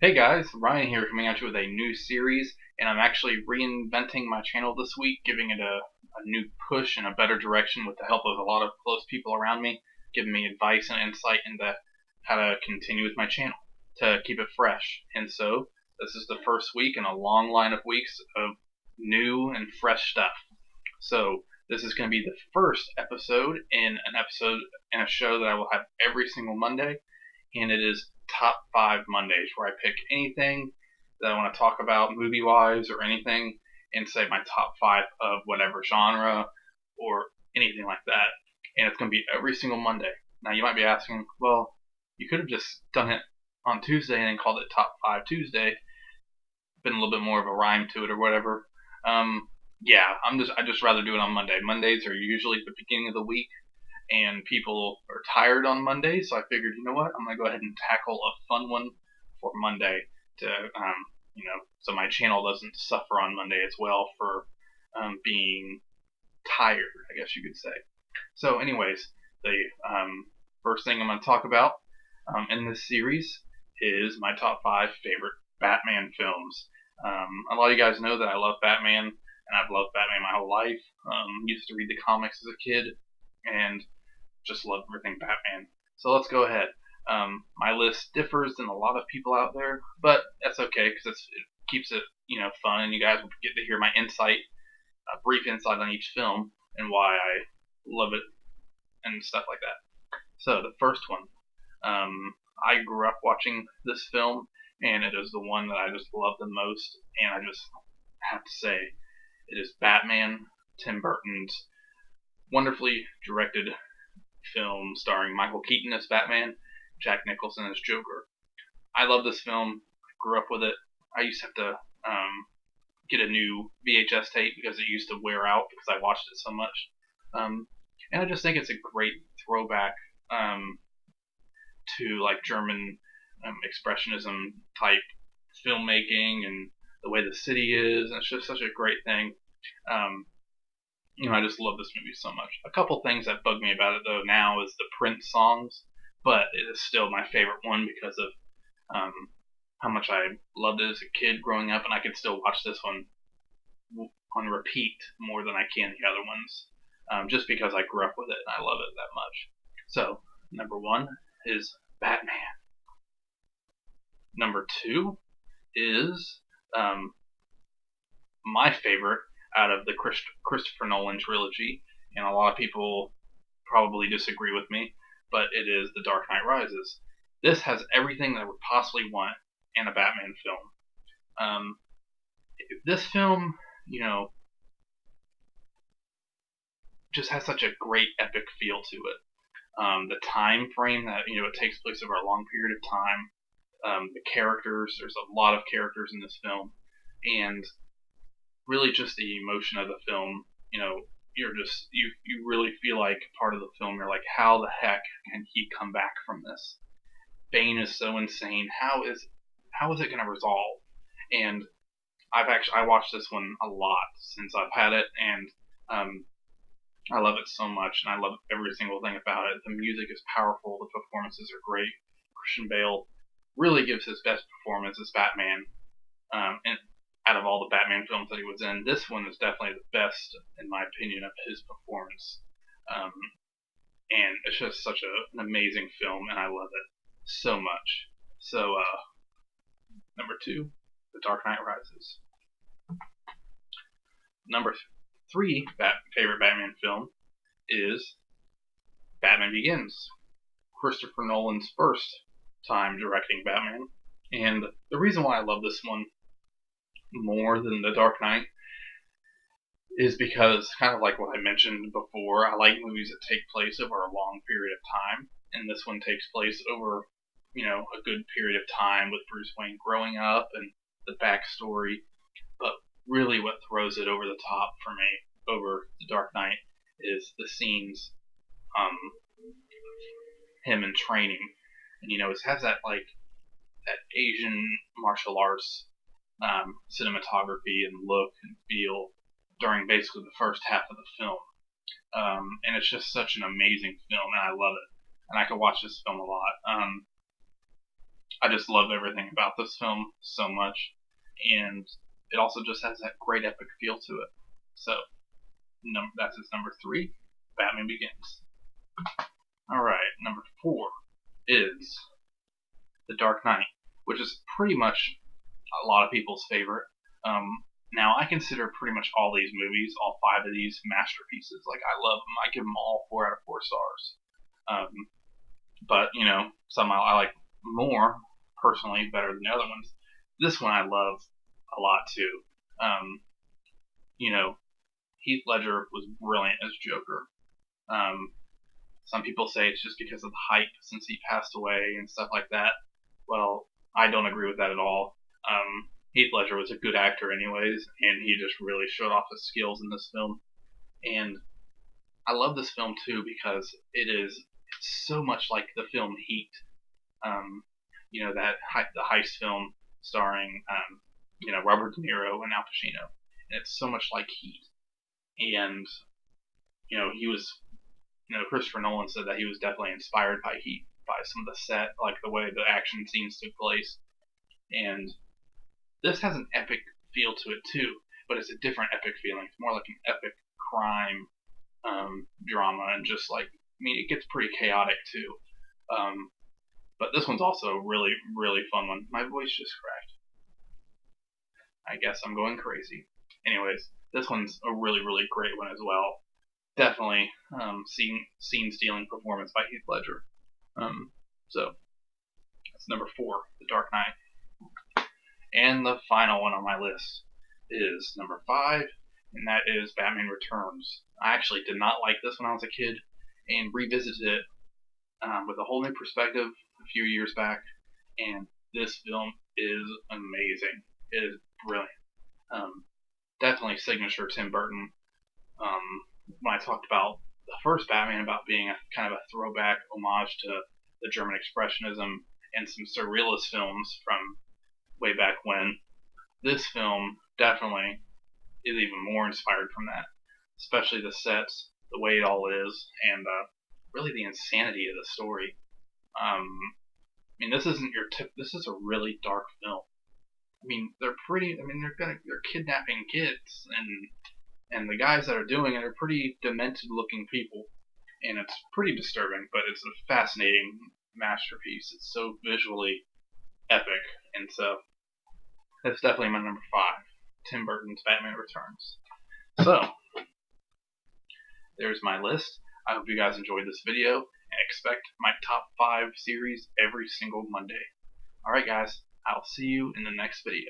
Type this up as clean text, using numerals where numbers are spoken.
Hey guys, Ryan here coming at you with a new series, and I'm actually reinventing my channel this week, giving it a new push and a better direction with the help of a lot of close people around me, giving me advice and insight into how to continue with my channel, to keep it fresh. And so, this is the first week in a long line of weeks of new and fresh stuff. So, this is going to be the first episode in a show that I will have every single Monday, and it is Top 5 Mondays, where I pick anything that I want to talk about movie wise or anything and say my top 5 of whatever genre or anything like that. And it's going to be every single Monday. Now, you might be asking, well, you could have just done it on Tuesday and then called it Top 5 Tuesday, been a little bit more of a rhyme to it or whatever. Yeah, I just rather do it on Monday. Mondays are usually the beginning of the week, and people are tired on Monday, so I figured, you know what, I'm gonna go ahead and tackle a fun one for Monday to, so my channel doesn't suffer on Monday as well for being tired, I guess you could say. So, anyways, the first thing I'm gonna talk about in this series is my top 5 favorite Batman films. A lot of you guys know that I love Batman, and I've loved Batman my whole life. Used to read the comics as a kid, and just love everything Batman. So let's go ahead. My list differs than a lot of people out there, but that's okay because it keeps it fun, and you guys will get to hear my insight, a brief insight on each film and why I love it and stuff like that. So the first one, I grew up watching this film, and it is the one that I just love the most, and I just have to say it is Batman, Tim Burton's wonderfully directed film starring Michael Keaton as Batman, Jack Nicholson as Joker. I love this film. I grew up with it. I used to have to get a new VHS tape because it used to wear out because I watched it so much. And I just think it's a great throwback to like German expressionism type filmmaking and the way the city is. And it's just such a great thing. I just love this movie so much. A couple things that bug me about it though now is the Prince songs, but it is still my favorite one because of how much I loved it as a kid growing up, and I could still watch this one on repeat more than I can the other ones, just because I grew up with it and I love it that much. So, number 1 is Batman. Number 2 is my favorite out of the Christopher Nolan trilogy, and a lot of people probably disagree with me, but it is The Dark Knight Rises. This has everything that I would possibly want in a Batman film. This film, just has such a great epic feel to it. The time frame that it takes place over a long period of time. The characters, there's a lot of characters in this film, and really just the emotion of the film. You really feel like part of the film. You're like, how the heck can he come back from this? Bane is so insane. How is it going to resolve? And I watched this one a lot since I've had it, and I love it so much, and I love every single thing about it. The music is powerful, the performances are great. Christian Bale really gives his best performance as Batman, and out of all the Batman films that he was in, this one is definitely the best, in my opinion, of his performance. And it's just such an amazing film, and I love it so much. So, number 2, The Dark Knight Rises. Number 3 favorite Batman film is Batman Begins, Christopher Nolan's first time directing Batman. And the reason why I love this one more than The Dark Knight is because, kind of like what I mentioned before, I like movies that take place over a long period of time, and this one takes place over, a good period of time with Bruce Wayne growing up and the backstory. But really what throws it over the top for me over The Dark Knight is the scenes, him in training. And, it has that, like, that Asian martial arts cinematography and look and feel during basically the first half of the film. And it's just such an amazing film, and I love it. And I could watch this film a lot. I just love everything about this film so much, and it also just has that great epic feel to it. So that's its number 3, Batman Begins. Alright, number 4 is The Dark Knight, which is pretty much a lot of people's favorite. Now, I consider pretty much all these movies, all 5 of these, masterpieces. Like, I love them. I give them all 4 out of 4 stars. But, you know, some I like more, personally, better than the other ones. This one I love a lot, too. You know, Heath Ledger was brilliant as Joker. Some people say it's just because of the hype since he passed away and stuff like that. Well, I don't agree with that at all. Heath Ledger was a good actor anyways, and he just really showed off his skills in this film. And I love this film too because it's so much like the film Heat. You know, the heist film starring you know, Robert De Niro and Al Pacino. And it's so much like Heat. And you know, Christopher Nolan said that he was definitely inspired by Heat, by some of the set, like the way the action scenes took place. And this has an epic feel to it too, but it's a different epic feeling. It's more like an epic crime drama, and just like, I mean, it gets pretty chaotic too. But this one's also a really, really fun one. My voice just cracked. I guess I'm going crazy. Anyways, this one's a really, really great one as well. Definitely scene-stealing performance by Heath Ledger. So that's number 4, The Dark Knight. And the final one on my list is number 5, and that is Batman Returns. I actually did not like this when I was a kid, and revisited it with a whole new perspective a few years back, and this film is amazing. It is brilliant. Definitely signature Tim Burton. When I talked about the first Batman, about being a kind of a throwback homage to the German Expressionism and some surrealist films from way back when, this film definitely is even more inspired from that, especially the sets, the way it all is, and really the insanity of the story. I mean, this isn't your this is a really dark film. I mean, they're kidnapping kids, and the guys that are doing it are pretty demented looking people, and it's pretty disturbing, but it's a fascinating masterpiece. It's so visually epic, and so that's definitely my number 5, Tim Burton's Batman Returns. So there's my list. I hope you guys enjoyed this video, and expect my top 5 series every single Monday. Alright guys, I'll see you in the next video.